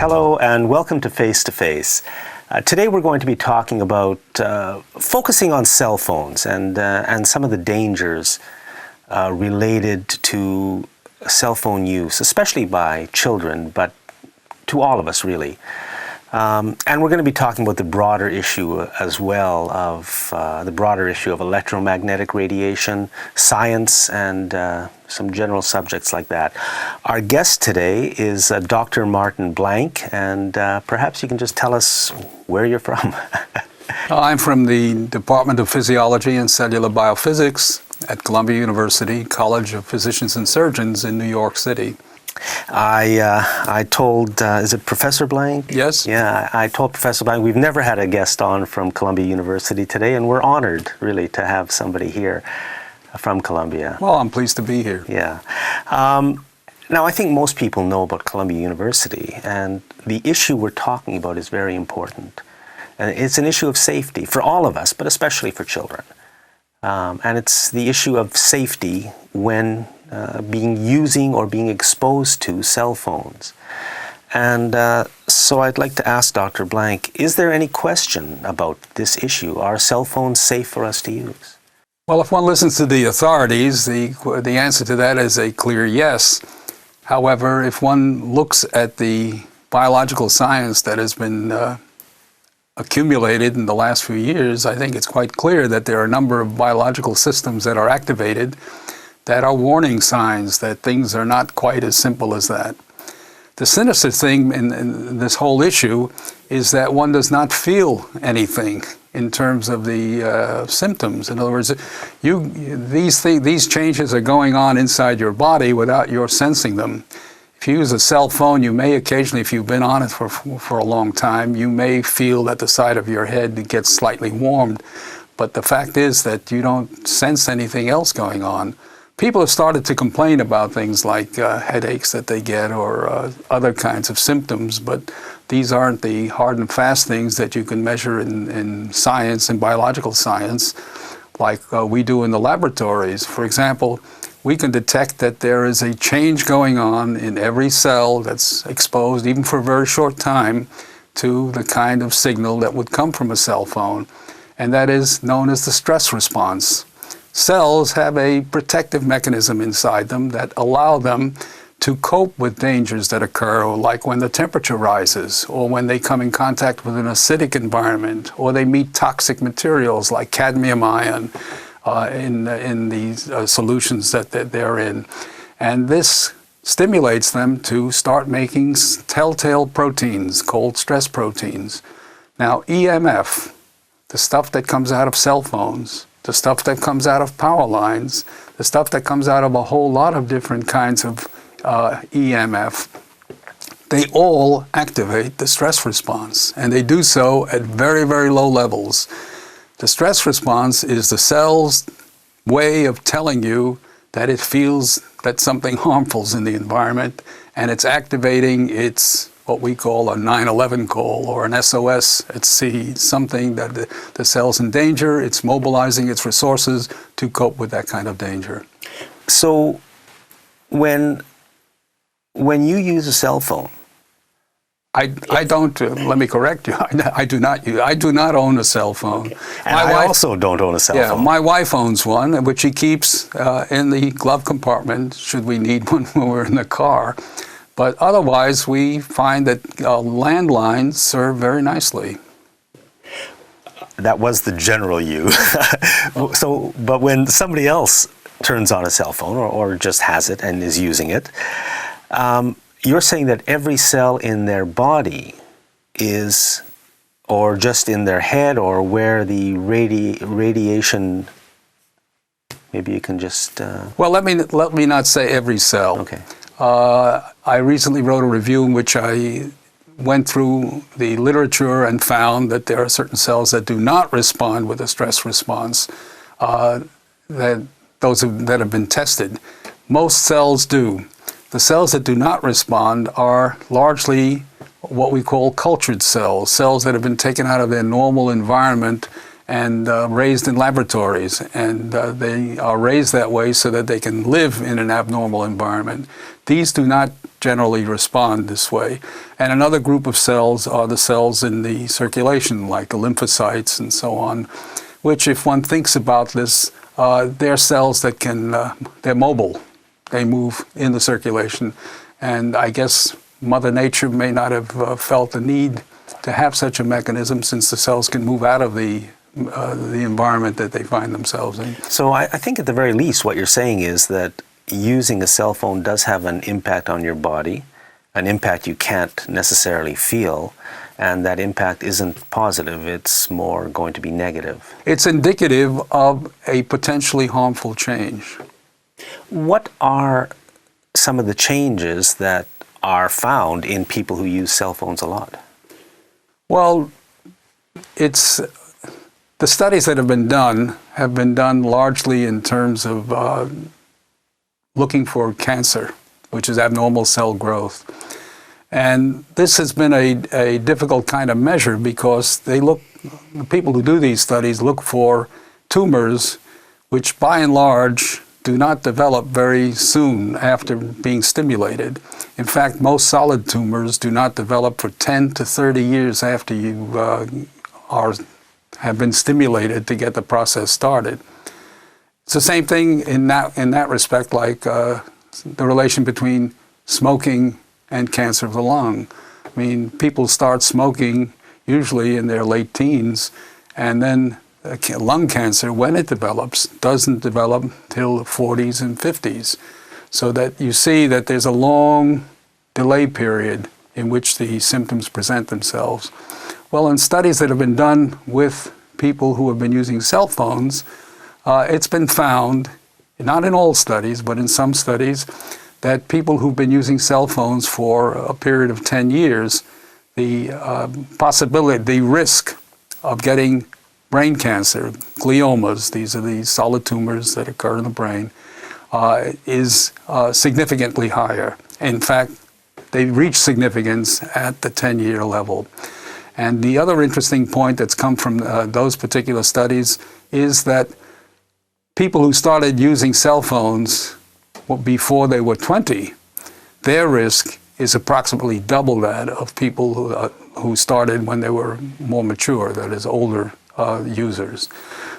Hello and welcome to Face to Face. Today we're going to be talking about focusing on cell phones and some of the dangers related to cell phone use, especially by children, but to all of us really. And we're going to be talking about the broader issue as well of the broader issue of electromagnetic radiation, science, and some general subjects like that. Our guest today is Dr. Martin Blank, and perhaps you can just tell us where you're from. I'm from the Department of Physiology and Cellular Biophysics at Columbia University College of Physicians and Surgeons in New York City. I told, is it Professor Blank? Yes. Yeah, I told Professor Blank we've never had a guest on from Columbia University today, and we're honored really to have somebody here from Columbia. Well, I'm pleased to be here. Yeah. Now, I think most people know about Columbia University, and the issue we're talking about is very important. And it's an issue of safety for all of us, but especially for children. And it's the issue of safety when using or being exposed to cell phones. And so I'd like to ask Dr. Blank, is there any question about this issue? Are cell phones safe for us to use? Well, if one listens to the authorities, the answer to that is a clear yes. However, if one looks at the biological science that has been accumulated in the last few years, I think it's quite clear that there are a number of biological systems that are activated that are warning signs that things are not quite as simple as that. The sinister thing in this whole issue is that one does not feel anything in terms of the symptoms. In other words, these changes are going on inside your body without your sensing them. If you use a cell phone, you may occasionally, if you've been on it for a long time, you may feel that the side of your head gets slightly warmed. But the fact is that you don't sense anything else going on. People have started to complain about things like headaches that they get or other kinds of symptoms, but these aren't the hard and fast things that you can measure in science, in biological science, like we do in the laboratories. For example, we can detect that there is a change going on in every cell that's exposed, even for a very short time, to the kind of signal that would come from a cell phone, and that is known as the stress response. Cells have a protective mechanism inside them that allow them to cope with dangers that occur, like when the temperature rises, or when they come in contact with an acidic environment, or they meet toxic materials like cadmium ion in these solutions that they're in. And this stimulates them to start making telltale proteins called stress proteins. Now, EMF, the stuff that comes out of cell phones, the stuff that comes out of power lines, the stuff that comes out of a whole lot of different kinds of EMF, they all activate the stress response, and they do so at very, very low levels. The stress response is the cell's way of telling you that it feels that something harmful is in the environment, and it's activating its what we call a 911 call or an SOS at sea, something that the cell's in danger, it's mobilizing its resources to cope with that kind of danger. So when you use a cell phone, I don't, let me correct you, I do not own a cell phone. And I also don't own a cell phone. My wife owns one, which she keeps in the glove compartment should we need one when we're in the car. But otherwise, we find that landlines serve very nicely. That was the general you. But when somebody else turns on a cell phone or just has it and is using it, you're saying that every cell in their body is, or just in their head, or where the radiation, maybe you can just... Well, let me not say every cell. Okay. I recently wrote a review in which I went through the literature and found that there are certain cells that do not respond with a stress response, that have been tested. Most cells do. The cells that do not respond are largely what we call cultured cells, cells that have been taken out of their normal environment and raised in laboratories, and they are raised that way so that they can live in an abnormal environment. These do not generally respond this way. And another group of cells are the cells in the circulation, like the lymphocytes and so on, which, if one thinks about this, they're cells that can, they're mobile. They move in the circulation. And I guess Mother Nature may not have felt the need to have such a mechanism, since the cells can move out of the environment that they find themselves in. So I think at the very least what you're saying is that using a cell phone does have an impact on your body, an impact you can't necessarily feel, and that impact isn't positive, it's more going to be negative. It's indicative of a potentially harmful change. What are some of the changes that are found in people who use cell phones a lot? Well, it's the studies that have been done largely in terms of looking for cancer, which is abnormal cell growth. And this has been a difficult kind of measure, because the people who do these studies look for tumors which by and large do not develop very soon after being stimulated. In fact, most solid tumors do not develop for 10 to 30 years after you have been stimulated to get the process started. It's the same thing in that respect, like the relation between smoking and cancer of the lung. I mean, people start smoking usually in their late teens, and then lung cancer, when it develops, doesn't develop till the 40s and 50s. So that you see that there's a long delay period in which the symptoms present themselves. Well, in studies that have been done with people who have been using cell phones, it's been found, not in all studies, but in some studies, that people who've been using cell phones for a period of 10 years, the risk of getting brain cancer, gliomas, these are the solid tumors that occur in the brain, is significantly higher. In fact, they reach significance at the 10-year level. And the other interesting point that's come from those particular studies is that people who started using cell phones before they were 20, their risk is approximately double that of people who started when they were more mature, that is, older users.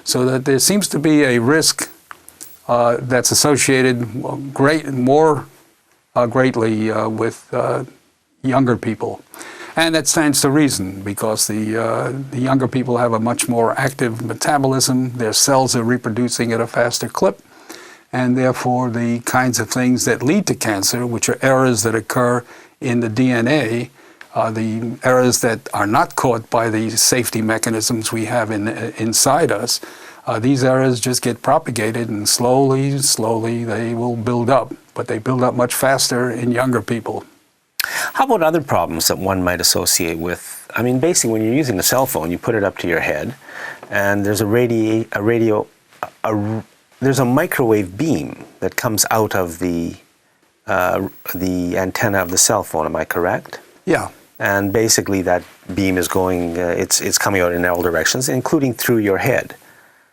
So that there seems to be a risk that's associated more greatly with younger people. And that stands to reason, because the younger people have a much more active metabolism, their cells are reproducing at a faster clip, and therefore the kinds of things that lead to cancer, which are errors that occur in the DNA, the errors that are not caught by the safety mechanisms we have inside us, these errors just get propagated, and slowly they will build up, but they build up much faster in younger people. How about other problems that one might associate with? I mean, basically, when you're using a cell phone, you put it up to your head, and there's there's a microwave beam that comes out of the antenna of the cell phone. Am I correct? Yeah. And basically, that beam is going. It's coming out in all directions, including through your head.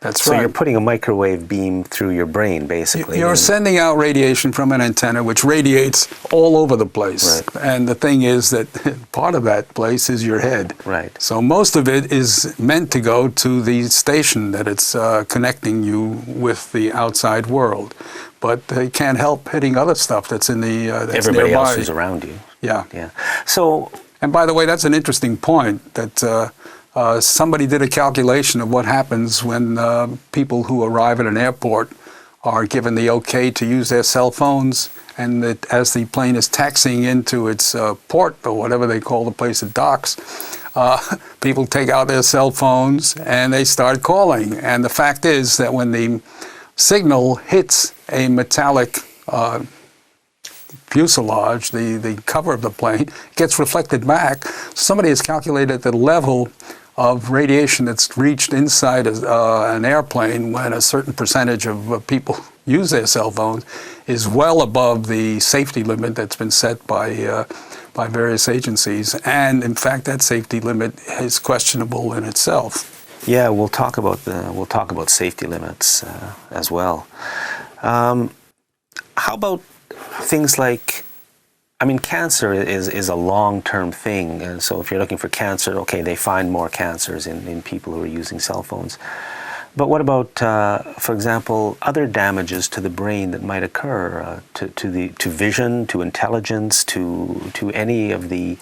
That's right. So you're putting a microwave beam through your brain, basically. You're sending out radiation from an antenna, which radiates all over the place. Right. And the thing is that part of that place is your head. Right. So most of it is meant to go to the station that it's connecting you with the outside world. But it can't help hitting other stuff that's in the that's everybody nearby. else is around you. Yeah. Yeah. So. And by the way, that's an interesting point, that somebody did a calculation of what happens when people who arrive at an airport are given the okay to use their cell phones, and that as the plane is taxiing into its port, or whatever they call the place it docks, people take out their cell phones and they start calling. And the fact is that when the signal hits a metallic fuselage, the cover of the plane, it gets reflected back. Somebody has calculated the level of radiation that's reached inside an airplane when a certain percentage of people use their cell phones is well above the safety limit that's been set by various agencies. And in fact, that safety limit is questionable in itself. Yeah, we'll talk about safety limits as well. How about things like, I mean, cancer is a long-term thing, and so if you're looking for cancer, okay, they find more cancers in people who are using cell phones. But what about, for example, other damages to the brain that might occur to vision, to intelligence, to any of the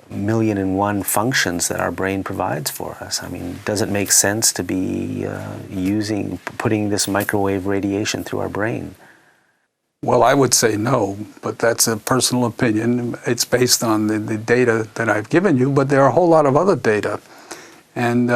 1,000,001 functions that our brain provides for us? I mean, does it make sense to be putting this microwave radiation through our brain? Well, I would say no, but that's a personal opinion. It's based on the data that I've given you, but there are a whole lot of other data. And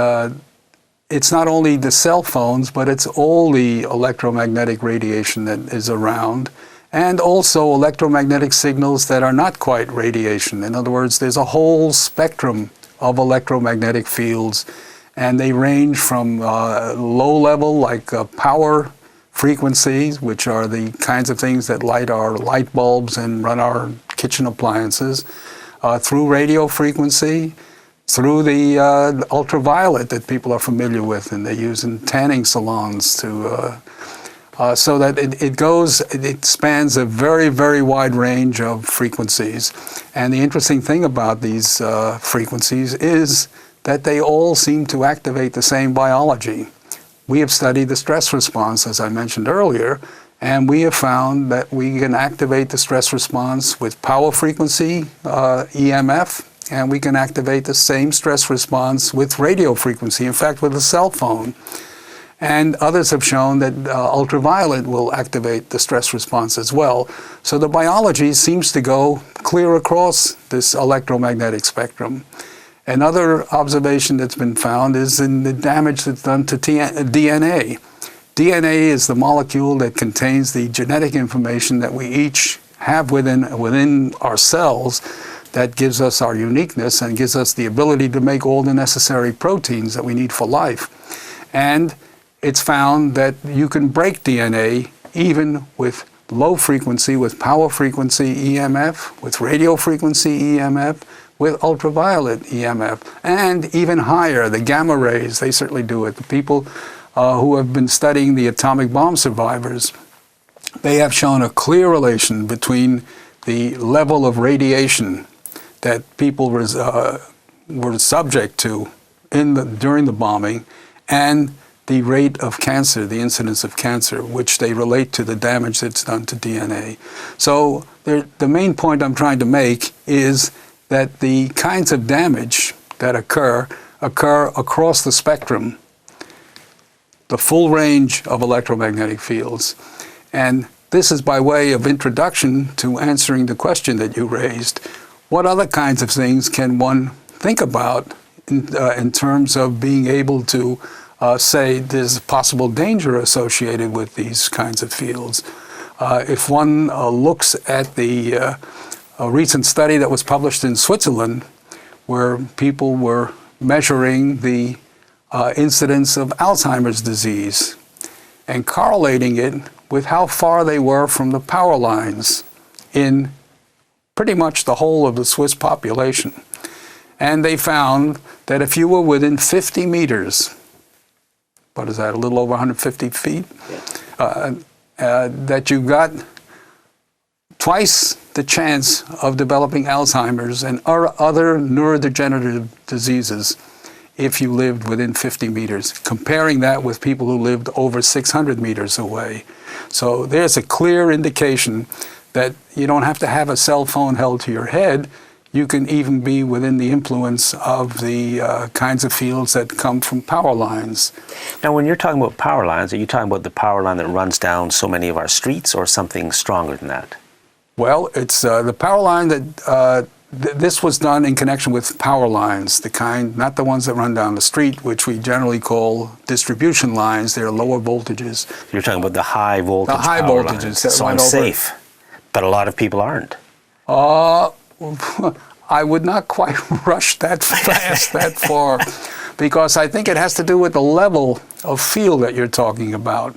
it's not only the cell phones, but it's all the electromagnetic radiation that is around, and also electromagnetic signals that are not quite radiation. In other words, there's a whole spectrum of electromagnetic fields, and they range from low level, like power frequencies, which are the kinds of things that light our light bulbs and run our kitchen appliances, through radio frequency, through the ultraviolet that people are familiar with and they use in tanning salons to so that it spans a very, very wide range of frequencies. And the interesting thing about these frequencies is that they all seem to activate the same biology. We have studied the stress response, as I mentioned earlier, and we have found that we can activate the stress response with power frequency, EMF, and we can activate the same stress response with radio frequency, in fact, with a cell phone. And others have shown that ultraviolet will activate the stress response as well. So the biology seems to go clear across this electromagnetic spectrum. Another observation that's been found is in the damage that's done to DNA. DNA is the molecule that contains the genetic information that we each have within our cells that gives us our uniqueness and gives us the ability to make all the necessary proteins that we need for life. And it's found that you can break DNA even with low frequency, with power frequency EMF, with radio frequency EMF, with ultraviolet EMF, and even higher, the gamma rays, they certainly do it. The people who have been studying the atomic bomb survivors, they have shown a clear relation between the level of radiation that people were subject to during the bombing and the rate of cancer, the incidence of cancer, which they relate to the damage that's done to DNA. So the main point I'm trying to make is that the kinds of damage that occur across the spectrum, the full range of electromagnetic fields. And this is by way of introduction to answering the question that you raised. What other kinds of things can one think about in terms of being able to say there's a possible danger associated with these kinds of fields? If one looks at the a recent study that was published in Switzerland, where people were measuring the incidence of Alzheimer's disease and correlating it with how far they were from the power lines in pretty much the whole of the Swiss population. And they found that if you were within 50 meters, what is that, a little over 150 feet, that you got twice the chance of developing Alzheimer's and other neurodegenerative diseases if you lived within 50 meters, comparing that with people who lived over 600 meters away. So there's a clear indication that you don't have to have a cell phone held to your head. You can even be within the influence of the kinds of fields that come from power lines. Now, when you're talking about power lines, are you talking about the power line that runs down so many of our streets, or something stronger than that? Well, it's the power line that this was done in connection with power lines, the kind, not the ones that run down the street, which we generally call distribution lines. They're lower voltages. You're talking about the high voltage. The high power voltages. Lines. So I'm safe, but a lot of people aren't. I would not quite rush that fast, that far, because I think it has to do with the level of field that you're talking about.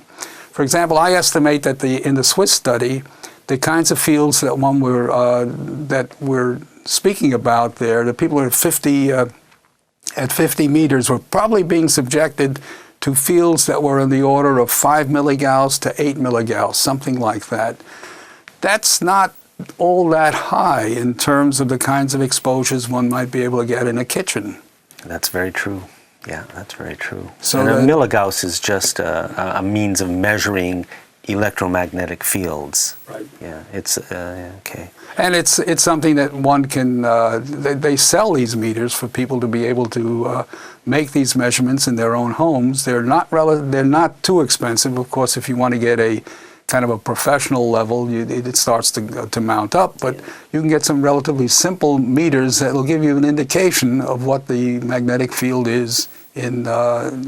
For example, I estimate that in the Swiss study, the kinds of fields that we're speaking about there, the people are 50 at 50 meters were probably being subjected to fields that were in the order of 5 milligauss to 8 milligauss, something like that. That's not all that high in terms of the kinds of exposures one might be able to get in a kitchen. That's very true. Yeah, that's very true. So and a milligauss is just a means of measuring electromagnetic fields. Right. Yeah, it's okay. And it's something that one can. They sell these meters for people to be able to make these measurements in their own homes. They're not too expensive, of course. If you want to get a kind of a professional level, it starts to mount up. But you can get some relatively simple meters that will give you an indication of what the magnetic field is in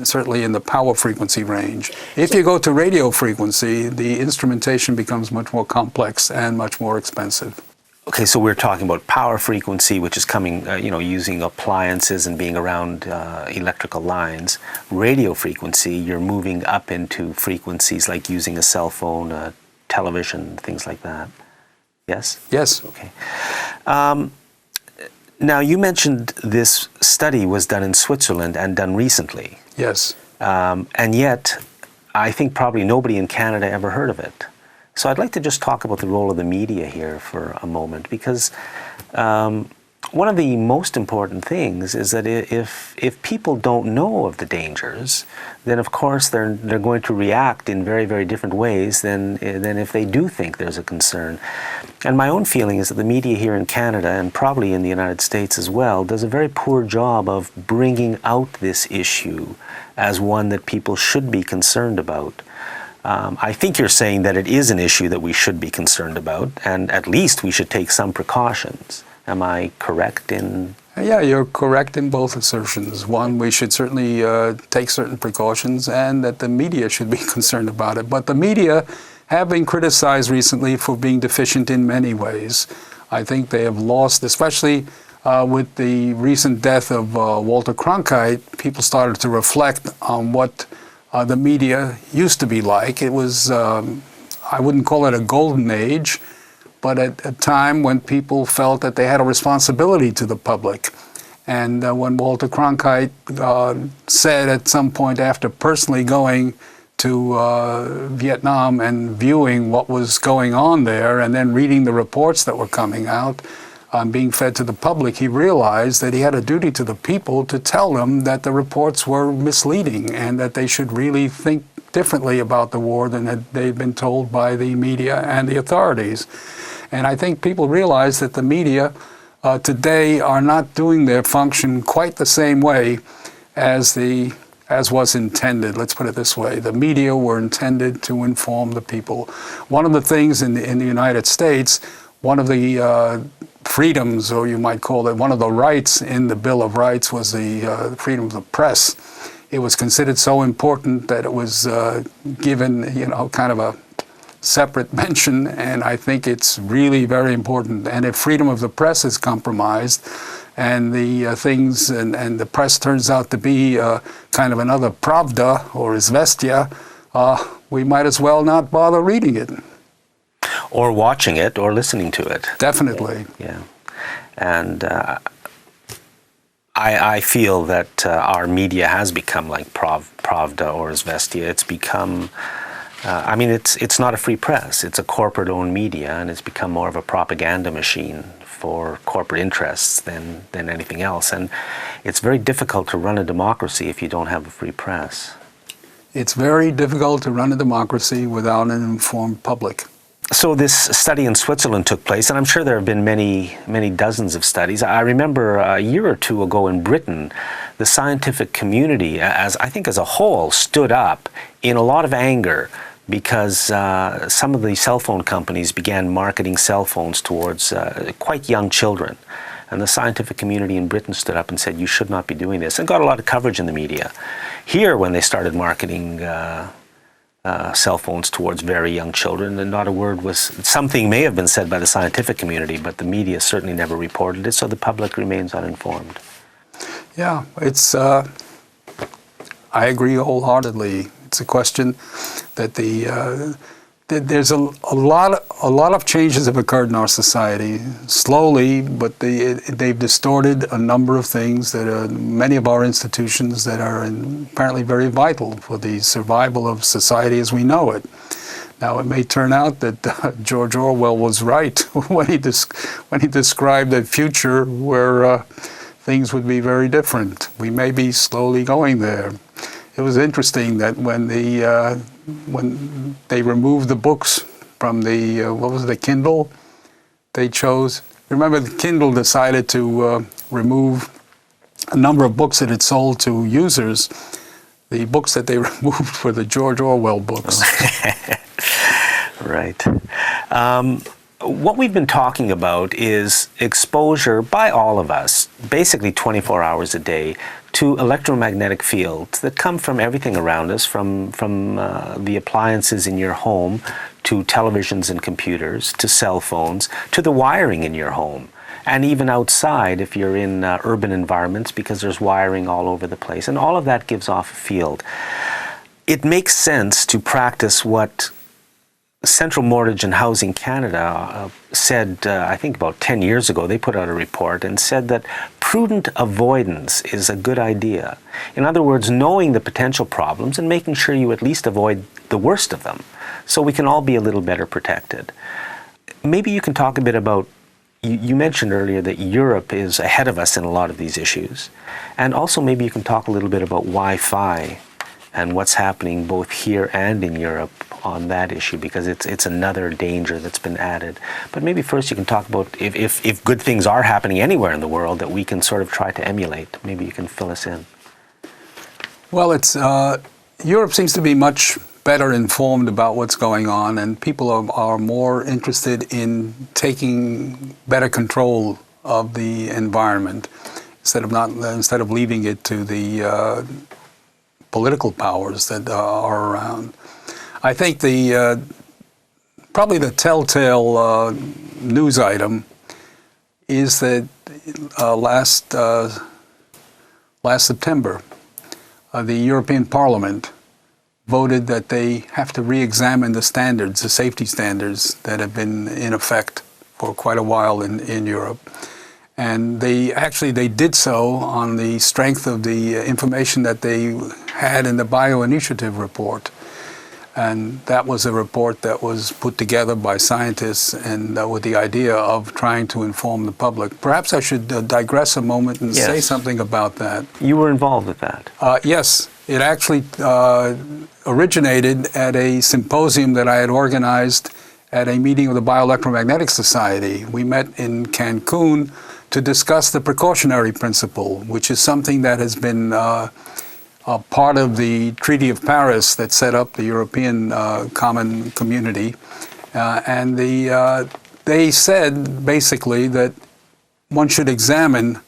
certainly in the power frequency range. If you go to radio frequency, the instrumentation becomes much more complex and much more expensive. Okay, so we're talking about power frequency, which is coming, using appliances and being around electrical lines. Radio frequency, you're moving up into frequencies like using a cell phone, a television, things like that. Yes? Yes. Okay. Now, you mentioned this study was done in Switzerland and done recently. Yes. And yet, I think probably nobody in Canada ever heard of it. So I'd like to just talk about the role of the media here for a moment, because one of the most important things is that if people don't know of the dangers, then of course they're going to react in very, very different ways than if they do think there's a concern. And my own feeling is that the media here in Canada, and probably in the United States as well, does a very poor job of bringing out this issue as one that people should be concerned about. I think you're saying that it is an issue that we should be concerned about, and at least we should take some precautions. Am I correct in? Yeah, you're correct in both assertions. One, we should certainly take certain precautions, and that the media should be concerned about it. But the media have been criticized recently for being deficient in many ways. I think they have lost, especially with the recent death of Walter Cronkite, people started to reflect on what the media used to be like. It was, I wouldn't call it a golden age, but at a time when people felt that they had a responsibility to the public. And when Walter Cronkite said at some point, after personally going to Vietnam and viewing what was going on there, and then reading the reports that were coming out, being fed to the public, he realized that he had a duty to the people to tell them that the reports were misleading and that they should really think differently about the war than they'd been told by the media and the authorities. And I think people realize that the media today are not doing their function quite the same way as was intended. Let's put it this way. The media were intended to inform the people. One of the things in the United States, one of the freedoms, or you might call it one of the rights in the Bill of Rights, was the freedom of the press. It was considered so important that it was given, kind of a separate mention, and I think it's really very important. And if freedom of the press is compromised, and the things and the press turns out to be kind of another Pravda or Izvestia, we might as well not bother reading it. Or watching it, or listening to it. Definitely. Yeah. And I feel that our media has become like Pravda or Izvestia. It's become, it's not a free press. It's a corporate-owned media, and it's become more of a propaganda machine for corporate interests than anything else. And it's very difficult to run a democracy if you don't have a free press. It's very difficult to run a democracy without an informed public. So this study in Switzerland took place, and I'm sure there have been many, many dozens of studies. I remember a year or two ago in Britain, the scientific community, as a whole, stood up in a lot of anger because some of the cell phone companies began marketing cell phones towards quite young children. And the scientific community in Britain stood up and said, you should not be doing this, and got a lot of coverage in the media. Here, when they started marketing cell phones towards very young children, and not a word was, something may have been said by the scientific community, but the media certainly never reported it, so the public remains uninformed. Yeah, it's, I agree wholeheartedly. It's a question that the there's a lot of changes have occurred in our society, slowly, but they've distorted a number of things that many of our institutions that are apparently very vital for the survival of society as we know it. Now, it may turn out that George Orwell was right when he described a future where things would be very different. We may be slowly going there. It was interesting that when they removed the books from the Kindle, they chose. Remember, the Kindle decided to remove a number of books that it sold to users. The books that they removed were the George Orwell books. Right. What we've been talking about is exposure by all of us, basically 24 hours a day, to electromagnetic fields that come from everything around us, from the appliances in your home, to televisions and computers, to cell phones, to the wiring in your home, and even outside if you're in urban environments, because there's wiring all over the place, and all of that gives off a field. It makes sense to practice what Central Mortgage and Housing Canada said, I think about 10 years ago. They put out a report and said that prudent avoidance is a good idea. In other words, knowing the potential problems and making sure you at least avoid the worst of them, so we can all be a little better protected. Maybe you can talk a bit about, you mentioned earlier that Europe is ahead of us in a lot of these issues, and also maybe you can talk a little bit about Wi-Fi and what's happening both here and in Europe on that issue, because it's another danger that's been added. But maybe first you can talk about if good things are happening anywhere in the world that we can sort of try to emulate. Maybe you can fill us in. Well, Europe seems to be much better informed about what's going on, and people are more interested in taking better control of the environment instead of leaving it to the political powers that are around. I think probably the telltale news item is that last September, the European Parliament voted that they have to re-examine the standards, the safety standards that have been in effect for quite a while in Europe. And they did so on the strength of the information that they had in the Bioinitiative report. And that was a report that was put together by scientists and with the idea of trying to inform the public. Perhaps I should digress a moment and say something about that. You were involved with that? Yes. It actually originated at a symposium that I had organized at a meeting of the Bioelectromagnetic Society. We met in Cancun to discuss the precautionary principle, which is something that has been part of the Treaty of Paris that set up the European Common Community. And they said basically that one should examine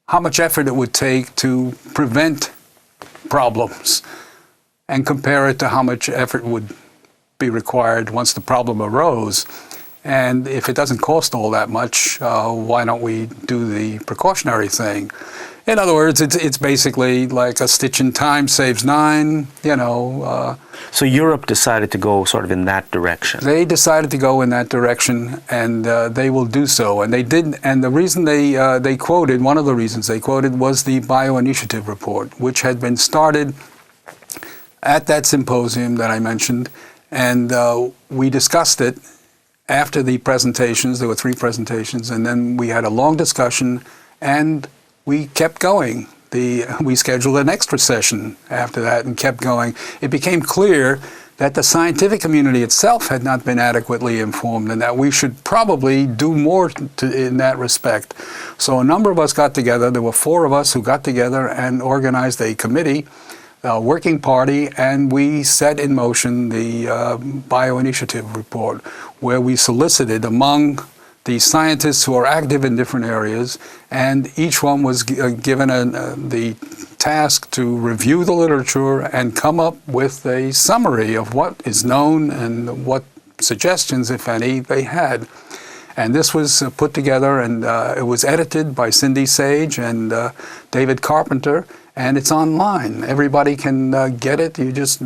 how much effort it would take to prevent problems and compare it to how much effort would be required once the problem arose. And if it doesn't cost all that much, why don't we do the precautionary thing? In other words, it's basically like a stitch in time saves 9, So Europe decided to go sort of in that direction. They decided to go in that direction, and they will do so. And they did. And the reason they quoted, one of the reasons they quoted, was the Bioinitiative report, which had been started at that symposium that I mentioned, and we discussed it after the presentations. There were 3 presentations, and then we had a long discussion, and we kept going. We scheduled an extra session after that and kept going. It became clear that the scientific community itself had not been adequately informed and that we should probably do more in that respect. So a number of us got together. There were 4 of us who got together and organized a committee, a working party, and we set in motion the Bioinitiative report, where we solicited among the scientists who are active in different areas, and each one was given the task to review the literature and come up with a summary of what is known and what suggestions, if any, they had. And this was put together, and it was edited by Cindy Sage and David Carpenter, and it's online. Everybody can get it. You just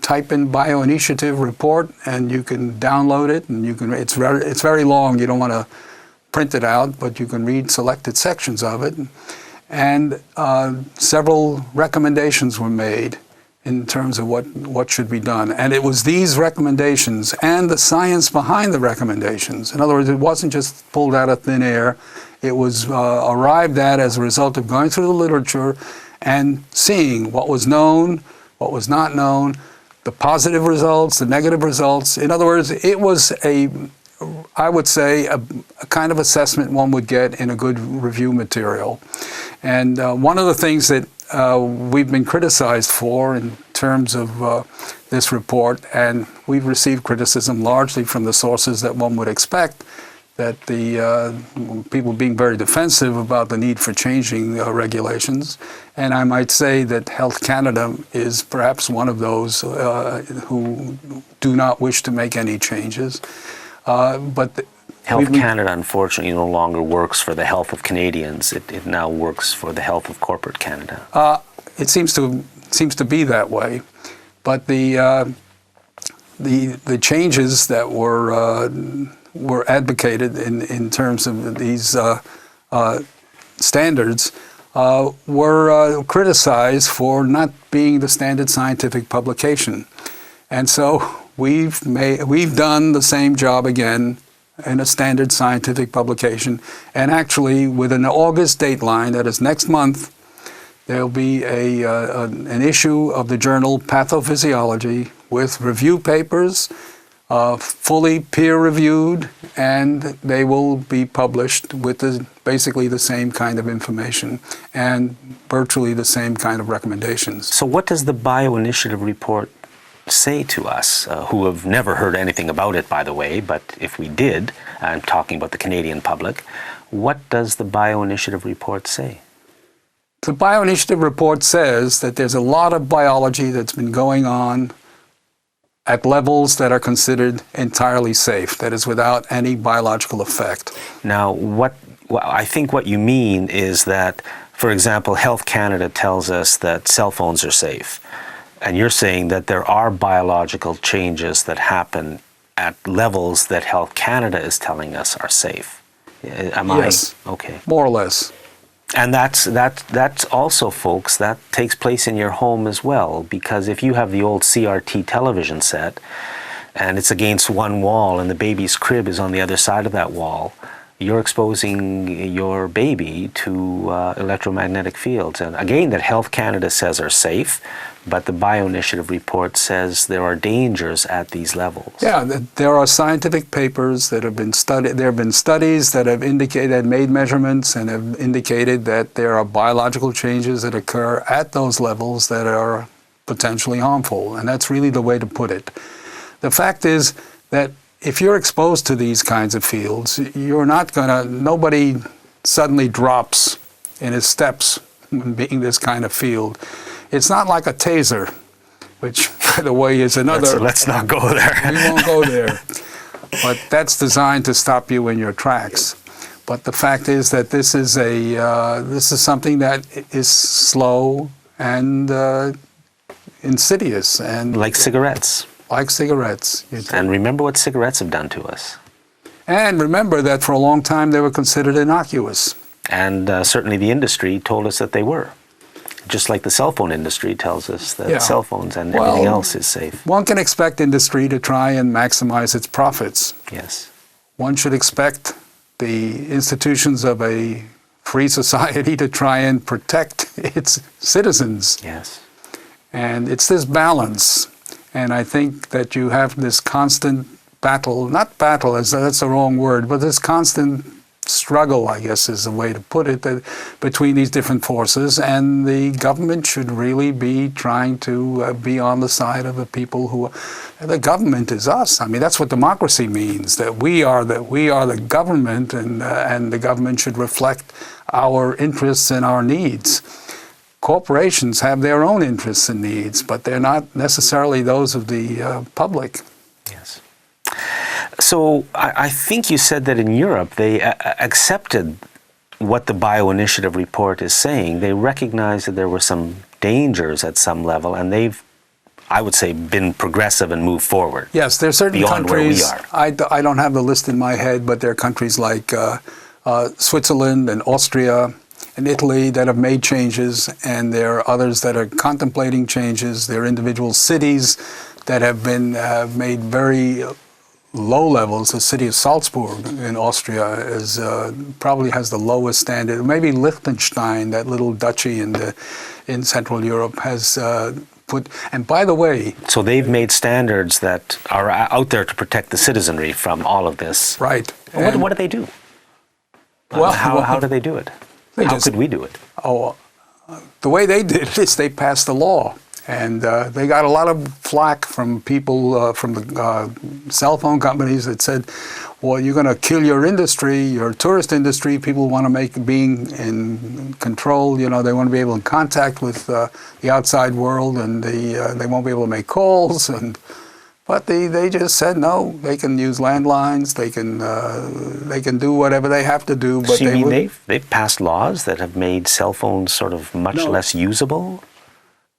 type in bioinitiative report and you can download it, and it's very long. You don't want to print it out, but you can read selected sections of it. And several recommendations were made in terms of what should be done. And it was these recommendations and the science behind the recommendations. In other words, it wasn't just pulled out of thin air. It was arrived at as a result of going through the literature and seeing what was known, what was not known, the positive results, the negative results. In other words, it was I would say, a kind of assessment one would get in a good review material. And one of the things that we've been criticized for in terms of this report, and we've received criticism largely from the sources that one would expect, that the people being very defensive about the need for changing regulations. And I might say that Health Canada is perhaps one of those who do not wish to make any changes. Health Canada, unfortunately, no longer works for the health of Canadians. It now works for the health of corporate Canada. It seems to be that way, but the changes that were advocated in terms of these standards were criticized for not being the standard scientific publication, and so we've done the same job again in a standard scientific publication, and actually with an August dateline, that is next month, there'll be an issue of the journal Pathophysiology with review papers, fully peer-reviewed, and they will be published with basically the same kind of information and virtually the same kind of recommendations. So what does the bioinitiative report say to us, who have never heard anything about it, by the way, but if we did, I'm talking about the Canadian public, what does the bioinitiative report say? The bioinitiative report says that there's a lot of biology that's been going on at levels that are considered entirely safe, that is without any biological effect. Now, I think what you mean is that, for example, Health Canada tells us that cell phones are safe. And you're saying that there are biological changes that happen at levels that Health Canada is telling us are safe. Yes. Okay. More or less. And that's also, folks, that takes place in your home as well, because if you have the old CRT television set and it's against one wall and the baby's crib is on the other side of that wall, you're exposing your baby to electromagnetic fields. And again, that Health Canada says are safe, but the bioinitiative report says there are dangers at these levels. Yeah, there are scientific papers that have been studied. There have been studies that have made measurements and have indicated that there are biological changes that occur at those levels that are potentially harmful. And that's really the way to put it. The fact is that if you're exposed to these kinds of fields, nobody suddenly drops in his steps being this kind of field. It's not like a taser, which, by the way, is another... Let's not go there. We won't go there. But that's designed to stop you in your tracks. But the fact is that this is something that is slow and insidious. And like cigarettes. Like cigarettes. And remember what cigarettes have done to us. And remember that for a long time they were considered innocuous. And certainly the industry told us that they were. Just like the cell phone industry tells us that cell phones and everything else is safe. One can expect industry to try and maximize its profits. Yes. One should expect the institutions of a free society to try and protect its citizens. Yes. And it's this balance. And I think that you have this constant battle, not battle, that's the wrong word, but this constant struggle, I guess is the way to put it, between these different forces, and the government should really be trying to be on the side of the people who... The government is us. I mean, that's what democracy means, that we are the government, and the government should reflect our interests and our needs. Corporations have their own interests and needs, but they're not necessarily those of the public. Yes. So I think you said that in Europe they accepted what the bioinitiative report is saying. They recognized that there were some dangers at some level, and they've I would say, been progressive and moved forward. Yes, there are certain beyond countries, where we are. I don't have the list in my head, but there are countries like Switzerland and Austria and Italy that have made changes, and there are others that are contemplating changes. There are individual cities that have been made very low levels. The city of Salzburg in Austria is probably has the lowest standard. Maybe Liechtenstein, that little duchy in Central Europe, has put. And by the way, so they've made standards that are out there to protect the citizenry from all of this. Right. What do they do? Well, how do they do it? How could we do it? Oh, the way they did it is they passed a law. And they got a lot of flack from people, from the cell phone companies that said, well, you're going to kill your industry, your tourist industry. People want to make being in control. You know, they want to be able to contact with the outside world, and they won't be able to make calls. But they just said no. They can use landlines. They can do whatever they have to do. But so you mean they've passed laws that have made cell phones sort of much less usable?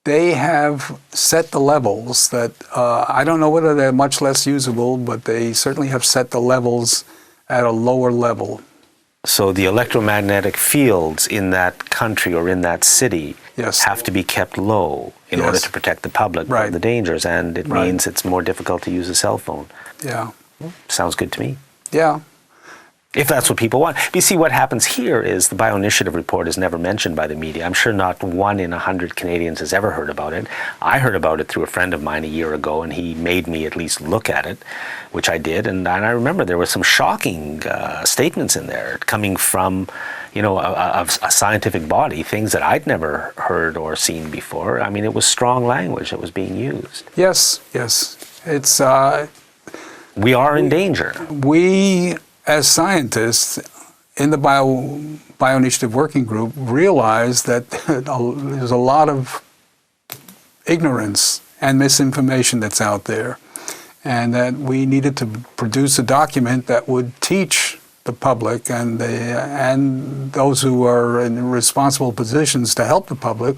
They have set the levels that, I don't know whether they're much less usable, but they certainly have set the levels at a lower level. So the electromagnetic fields in that country or in that city have to be kept low in order to protect the public from the dangers, and it means it's more difficult to use a cell phone. Yeah. Sounds good to me. Yeah. If that's what people want. But you see, what happens here is the Bioinitiative report is never mentioned by the media. I'm sure not 1 in 100 Canadians has ever heard about it. I heard about it through a friend of mine a year ago, and he made me at least look at it, which I did. And I remember there were some shocking statements in there coming from, you know, a scientific body, things that I'd never heard or seen before. I mean, it was strong language that was being used. Yes, yes. It's... we are in danger. We, as scientists in the Bioinitiative Working Group, realize that there's a lot of ignorance and misinformation that's out there, and that we needed to produce a document that would teach the public and those who are in responsible positions to help the public,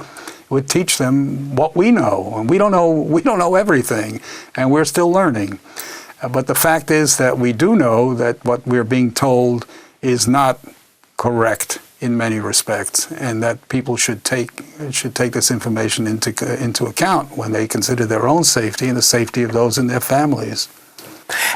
would teach them what we know. And we don't know everything, and we're still learning. But the fact is that we do know that what we're being told is not correct in many respects, and that people should take this information into account when they consider their own safety and the safety of those in their families.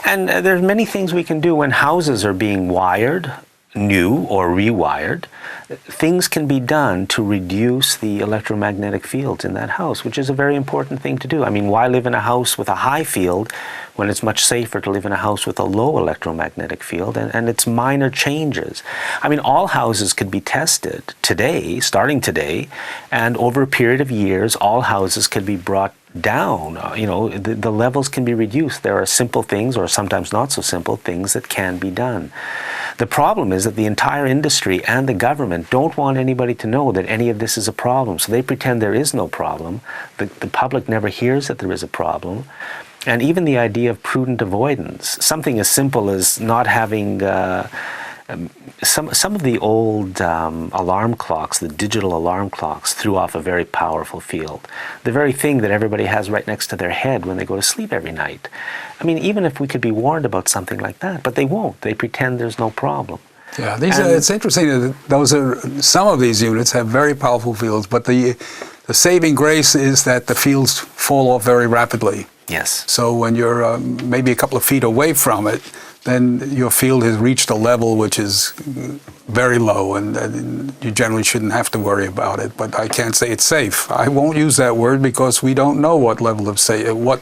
And there's many things we can do when houses are being wired, new or rewired. Things can be done to reduce the electromagnetic fields in that house, which is a very important thing to do. I mean, why live in a house with a high field when it's much safer to live in a house with a low electromagnetic field? And it's minor changes. I mean, all houses could be tested today, starting today, and over a period of years, all houses could be brought down. You know, the levels can be reduced. There are simple things, or sometimes not so simple things, that can be done. The problem is that the entire industry and the government don't want anybody to know that any of this is a problem. So they pretend there is no problem. The public never hears that there is a problem. And even the idea of prudent avoidance, something as simple as not having some of the old alarm clocks, the digital alarm clocks, threw off a very powerful field. The very thing that everybody has right next to their head when they go to sleep every night. I mean, even if we could be warned about something like that, but they won't. They pretend there's no problem. Yeah, it's interesting that some of these units have very powerful fields, but the saving grace is that the fields fall off very rapidly. Yes. So when you're maybe a couple of feet away from it, then your field has reached a level which is very low, and you generally shouldn't have to worry about it. But I can't say it's safe. I won't use that word because we don't know what level of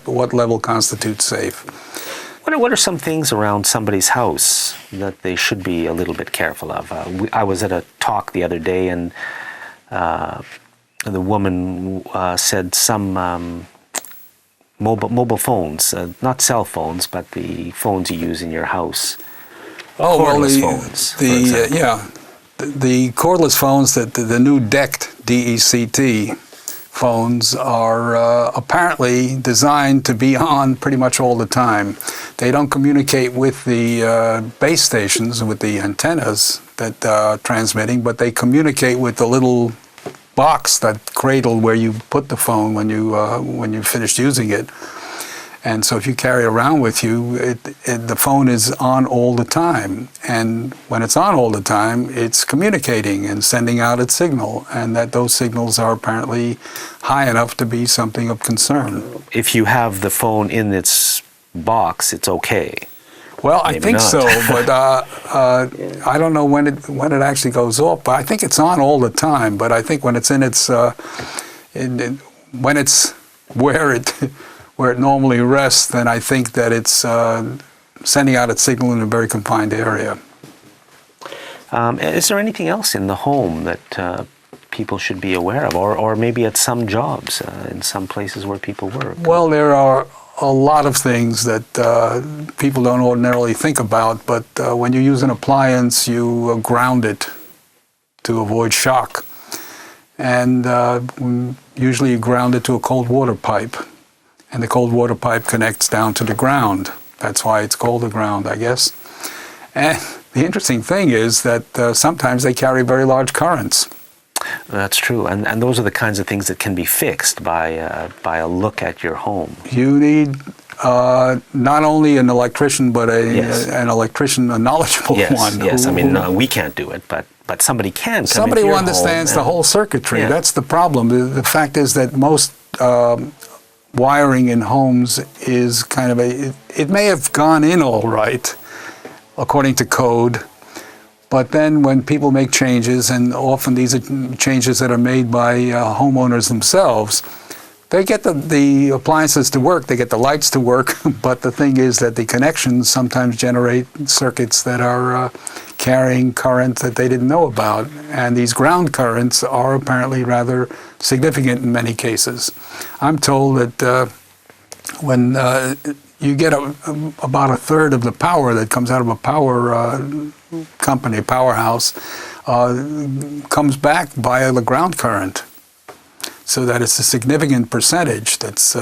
what level constitutes safe. What are some things around somebody's house that they should be a little bit careful of? I was at a talk the other day, and the woman said some mobile phones, not cell phones, but the phones you use in your house. Oh, cordless phones. The cordless phones, the new DECT, D-E-C-T phones are apparently designed to be on pretty much all the time. They don't communicate with the base stations, with the antennas that are transmitting, but they communicate with the little box, that cradle where you put the phone when you finished using it. And so if you carry it around with you, the phone is on all the time. And when it's on all the time, it's communicating and sending out its signal, and that those signals are apparently high enough to be something of concern. If you have the phone in its box, it's okay. Well, I Maybe think not. so, but I don't know when it actually goes off. But I think it's on all the time. But I think when it's in its when it's where it normally rests, then I think that it's sending out its signal in a very confined area. Is there anything else in the home that people should be aware of, or maybe at some jobs, in some places where people work? Well, there are a lot of things that people don't ordinarily think about, but when you use an appliance, you ground it to avoid shock. And usually you ground it to a cold water pipe. And the cold water pipe connects down to the ground. That's why it's called the ground, I guess. And the interesting thing is that sometimes they carry very large currents. That's true, and those are the kinds of things that can be fixed by a look at your home. You need not only an electrician, but Yes. an electrician, a knowledgeable one. Yes. I mean, we can't do it, but somebody can. Somebody who understands the whole circuitry. Yeah. That's the problem. The fact is that most wiring in homes is kind of it may have gone in all right, according to code, but then when people make changes, and often these are changes that are made by homeowners themselves, they get the appliances to work, they get the lights to work, but the thing is that the connections sometimes generate circuits that are carrying current that they didn't know about. And these ground currents are apparently rather significant in many cases. I'm told that when you get about a third of the power that comes out of a power company, powerhouse, comes back via the ground current. So that it's a significant percentage that's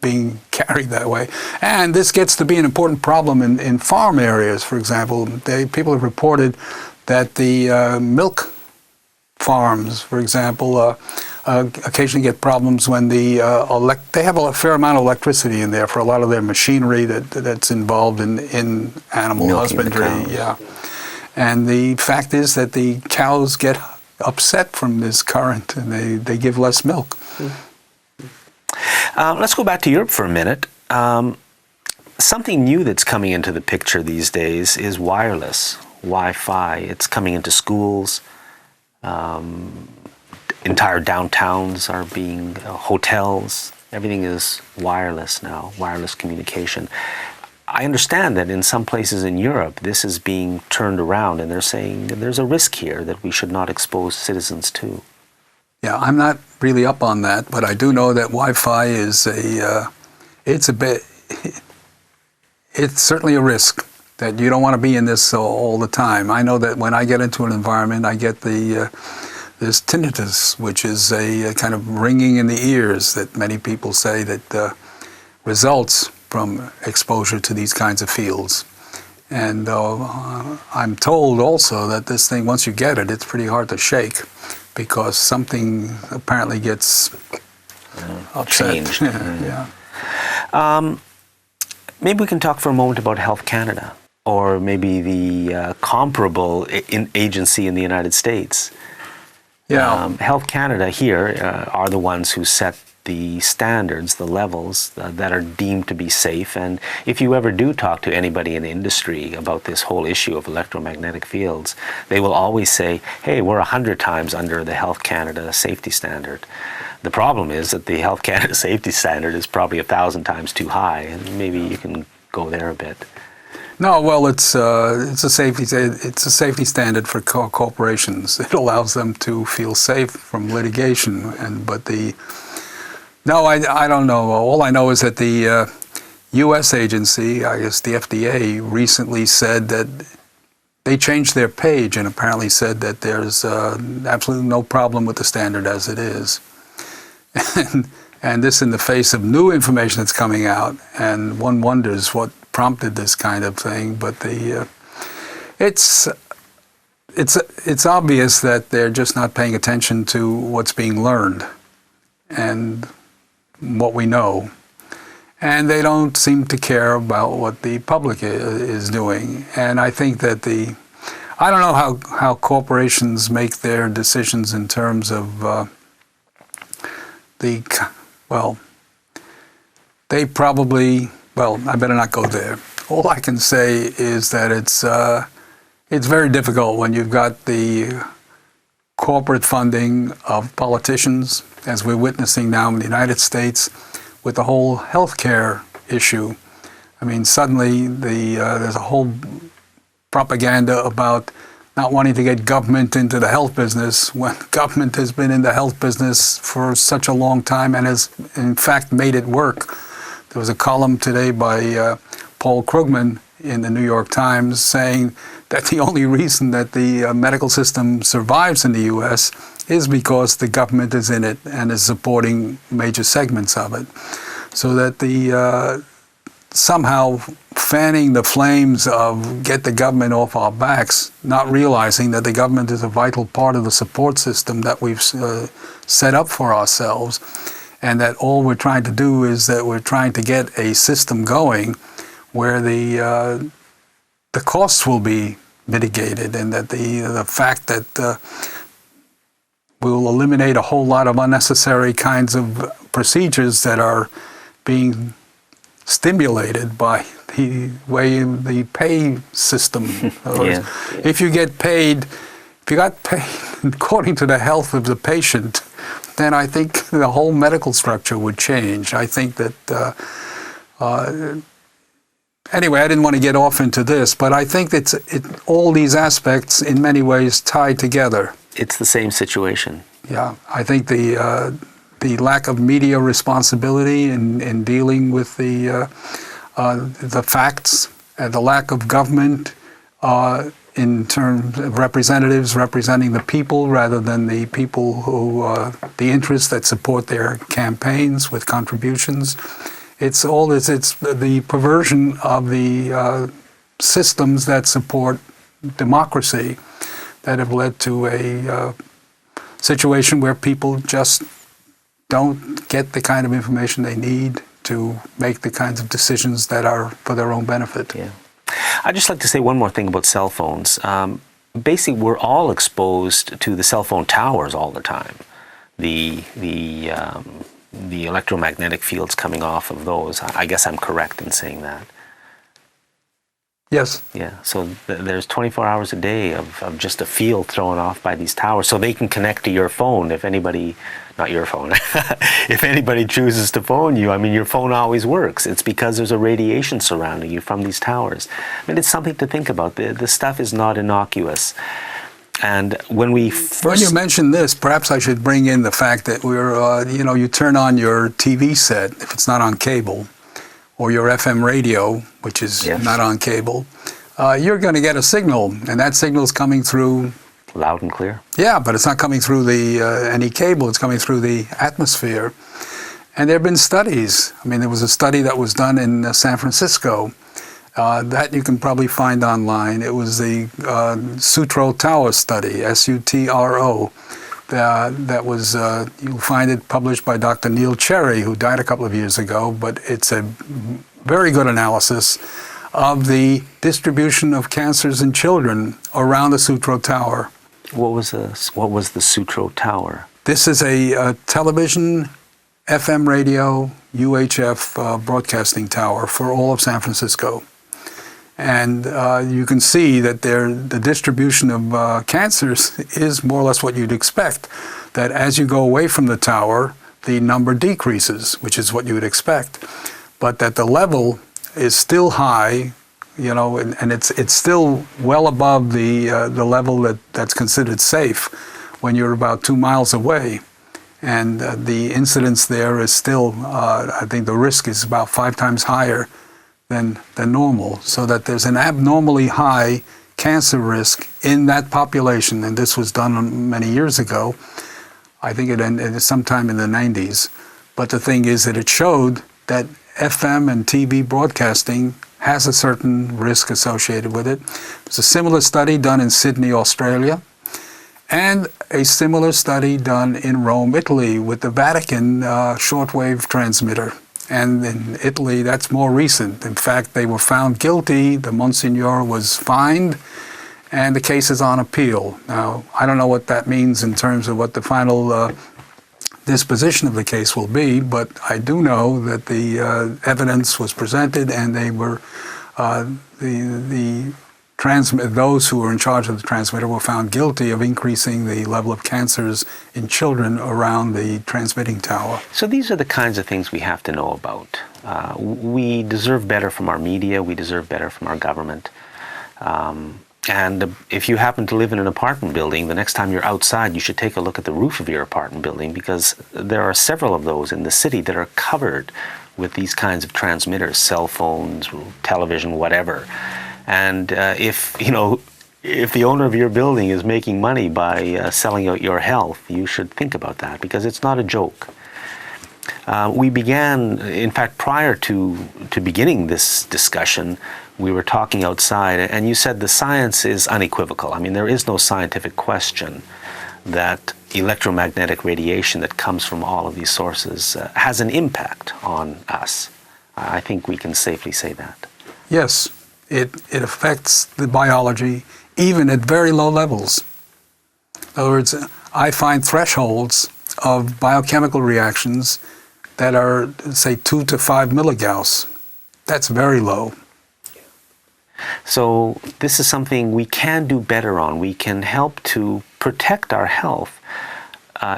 being carried that way. And this gets to be an important problem in farm areas, for example. People have reported that the milk farms, for example, occasionally get problems when they have a fair amount of electricity in there for a lot of their machinery that's involved in animal Milking the husbandry. cows. Yeah. And the fact is that the cows get upset from this current, and they give less milk. Let's go back to Europe for a minute. Something new that's coming into the picture these days is wireless, Wi-Fi. It's coming into schools. Entire downtowns are being hotels. Everything is wireless now, wireless communication. I understand that in some places in Europe, this is being turned around, and they're saying there's a risk here that we should not expose citizens to. Yeah, I'm not really up on that, but I do know that Wi-Fi is it's certainly a risk, that you don't want to be in this all the time. I know that when I get into an environment, I get this tinnitus, which is a kind of ringing in the ears that many people say that results from exposure to these kinds of fields. And I'm told also that this thing, once you get it, it's pretty hard to shake, because something apparently gets upset. Changed. Yeah. Maybe we can talk for a moment about Health Canada, or maybe the comparable agency in the United States. Yeah. Health Canada here are the ones who set the standards, the levels that are deemed to be safe. And if you ever do talk to anybody in the industry about this whole issue of electromagnetic fields, they will always say, hey, we're 100 times under the Health Canada safety standard. The problem is that the Health Canada safety standard is probably 1,000 times too high, and maybe you can go there a bit. No, well, it's a safety standard for corporations. It allows them to feel safe from litigation, No, I don't know. All I know is that the U.S. agency, I guess the FDA, recently said that they changed their page and apparently said that there's absolutely no problem with the standard as it is. And this in the face of new information that's coming out, and one wonders what prompted this kind of thing. But it's obvious that they're just not paying attention to what's being learned and what we know. And they don't seem to care about what the public is doing. And I think that I don't know how corporations make their decisions in terms of they probably, I better not go there. All I can say is that it's very difficult when you've got the corporate funding of politicians, as we're witnessing now in the United States, with the whole healthcare issue. I mean, suddenly there's a whole propaganda about not wanting to get government into the health business when government has been in the health business for such a long time and has, in fact, made it work. There was a column today by Paul Krugman in the New York Times saying that the only reason that the medical system survives in the U.S. is because the government is in it and is supporting major segments of it. So that somehow fanning the flames of get the government off our backs, not realizing that the government is a vital part of the support system that we've set up for ourselves, and that all we're trying to do is that we're trying to get a system going where the costs will be mitigated, and that the fact that we'll eliminate a whole lot of unnecessary kinds of procedures that are being stimulated by the way the pay system. Yeah. If you got paid according to the health of the patient, then I think the whole medical structure would change. I think that anyway, I didn't want to get off into this, but I think all these aspects in many ways tie together. It's the same situation. Yeah, I think the lack of media responsibility in dealing with the facts, and the lack of government in terms of representatives representing the people rather than the people who the interests that support their campaigns with contributions. It's the perversion of the systems that support democracy that have led to a situation where people just don't get the kind of information they need to make the kinds of decisions that are for their own benefit. Yeah. I'd just like to say one more thing about cell phones. Basically, we're all exposed to the cell phone towers all the time. The electromagnetic fields coming off of those. I guess I'm correct in saying that. Yes. Yeah, so there's 24 hours a day of just a field thrown off by these towers, so they can connect to your phone if anybody, not your phone, if anybody chooses to phone you. I mean, your phone always works. It's because there's a radiation surrounding you from these towers. I mean, it's something to think about. The stuff is not innocuous. And when you mention this, perhaps I should bring in the fact that you turn on your TV set, if it's not on cable, or your FM radio, which is not on cable, you're going to get a signal, and that signal is coming through... Loud and clear? Yeah, but it's not coming through any cable, it's coming through the atmosphere. And there have been studies. I mean, there was a study that was done in San Francisco that you can probably find online. It was the Sutro Tower study, S-U-T-R-O. That was, you'll find it published by Dr. Neil Cherry, who died a couple of years ago, but it's a very good analysis of the distribution of cancers in children around the Sutro Tower. What was the Sutro Tower? This is a television, FM radio, UHF broadcasting tower for all of San Francisco. And you can see that the distribution of cancers is more or less what you'd expect, that as you go away from the tower, the number decreases, which is what you would expect, but that the level is still high, and it's still well above the level that's considered safe when you're about 2 miles away. And the incidence there is still, I think the risk is about 5 times higher than normal, so that there's an abnormally high cancer risk in that population, and this was done many years ago. I think it ended sometime in the 90s. But the thing is that it showed that FM and TV broadcasting has a certain risk associated with it. There's a similar study done in Sydney, Australia, and a similar study done in Rome, Italy, with the Vatican shortwave transmitter. And in Italy, that's more recent. In fact, they were found guilty. The Monsignor was fined, and the case is on appeal. Now, I don't know what that means in terms of what the final disposition of the case will be, but I do know that the evidence was presented, and they were those who were in charge of the transmitter were found guilty of increasing the level of cancers in children around the transmitting tower. So these are the kinds of things we have to know about. We deserve better from our media. We deserve better from our government. And if you happen to live in an apartment building, the next time you're outside, you should take a look at the roof of your apartment building, because there are several of those in the city that are covered with these kinds of transmitters, cell phones, television, whatever. And if the owner of your building is making money by selling out your health, you should think about that, because it's not a joke. We began, in fact, prior to beginning this discussion, we were talking outside, and you said the science is unequivocal. I mean, there is no scientific question that electromagnetic radiation that comes from all of these sources has an impact on us. I think we can safely say that. Yes, it affects the biology even at very low levels. In other words, I find thresholds of biochemical reactions that are, say, 2 to 5 milligauss. That's very low. So this is something we can do better on. We can help to protect our health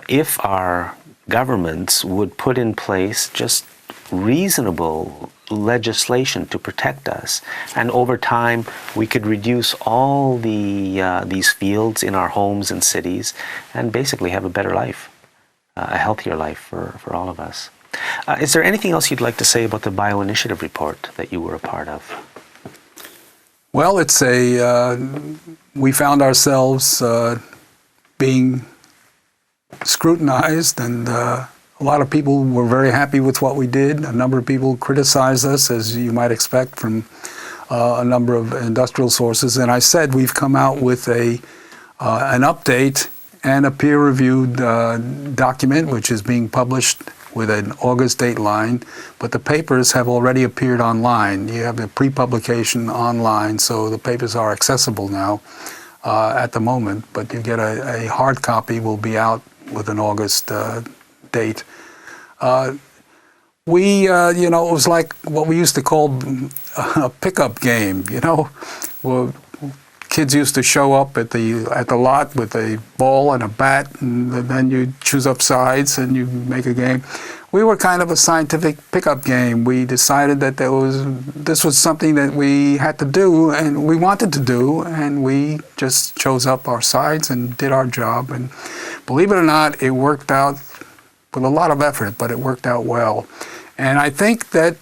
if our governments would put in place just reasonable legislation to protect us. And over time, we could reduce all these fields in our homes and cities and basically have a better life, a healthier life for all of us. Is there anything else you'd like to say about the Bioinitiative report that you were a part of? Well, it's we found ourselves being scrutinized, and a lot of people were very happy with what we did. A number of people criticized us, as you might expect from a number of industrial sources. And I said we've come out with an update and a peer-reviewed document, which is being published with an August dateline, but the papers have already appeared online. You have the pre-publication online, so the papers are accessible now at the moment, but you get a hard copy will be out with an August date. It was like what we used to call a pickup game, Well, kids used to show up at the lot with a ball and a bat, and then you choose up sides and you make a game. We were kind of a scientific pickup game. We decided that this was something that we had to do and we wanted to do, and we just chose up our sides and did our job. And believe it or not, it worked out with a lot of effort, but it worked out well. And I think that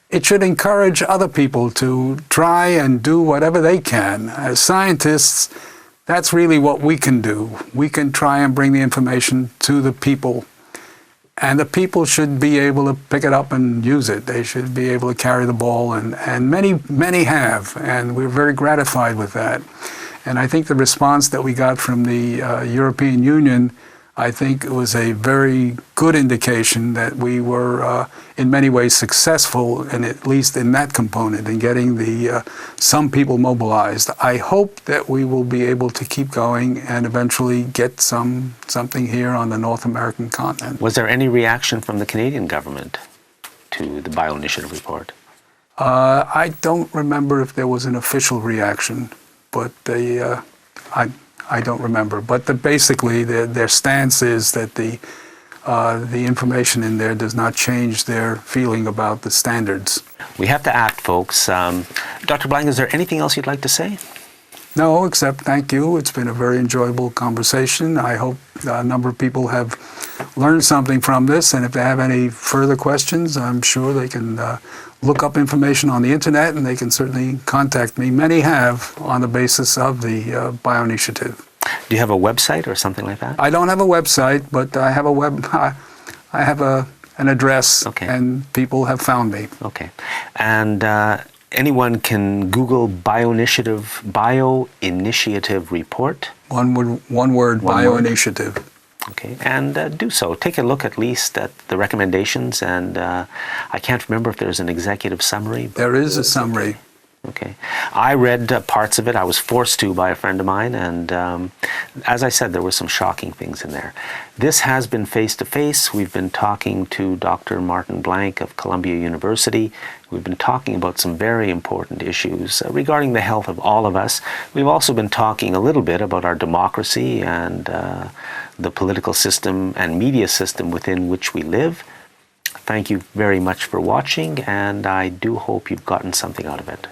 it should encourage other people to try and do whatever they can. As scientists, that's really what we can do. We can try and bring the information to the people, and the people should be able to pick it up and use it. They should be able to carry the ball, and many have, and we're very gratified with that. And I think the response that we got from the European Union, I think it was a very good indication that we were in many ways successful, and at least in that component, in getting some people mobilized. I hope that we will be able to keep going and eventually get something here on the North American continent. Was there any reaction from the Canadian government to the Bioinitiative report? I don't remember if there was an official reaction, but I don't remember, but basically their stance is that the information in there does not change their feeling about the standards. We have to act, folks. Dr. Blank, is there anything else you'd like to say? No, except thank you. It's been a very enjoyable conversation. I hope a number of people have learned something from this, and if they have any further questions, I'm sure they can look up information on the internet, and they can certainly contact me. Many have, on the basis of the Bioinitiative. Do you have a website or something like that? I don't have a website, but I have a an address, Okay. and people have found me. Okay. And anyone can Google Bioinitiative Report. One word, bioinitiative. Okay, and do so. Take a look at least at the recommendations, and I can't remember if there's an executive summary. There is a summary. Okay. I read parts of it. I was forced to by a friend of mine, and as I said, there were some shocking things in there. This has been Face-to-Face. We've been talking to Dr. Martin Blank of Columbia University. We've been talking about some very important issues regarding the health of all of us. We've also been talking a little bit about our democracy and the political system and media system within which we live. Thank you very much for watching, and I do hope you've gotten something out of it.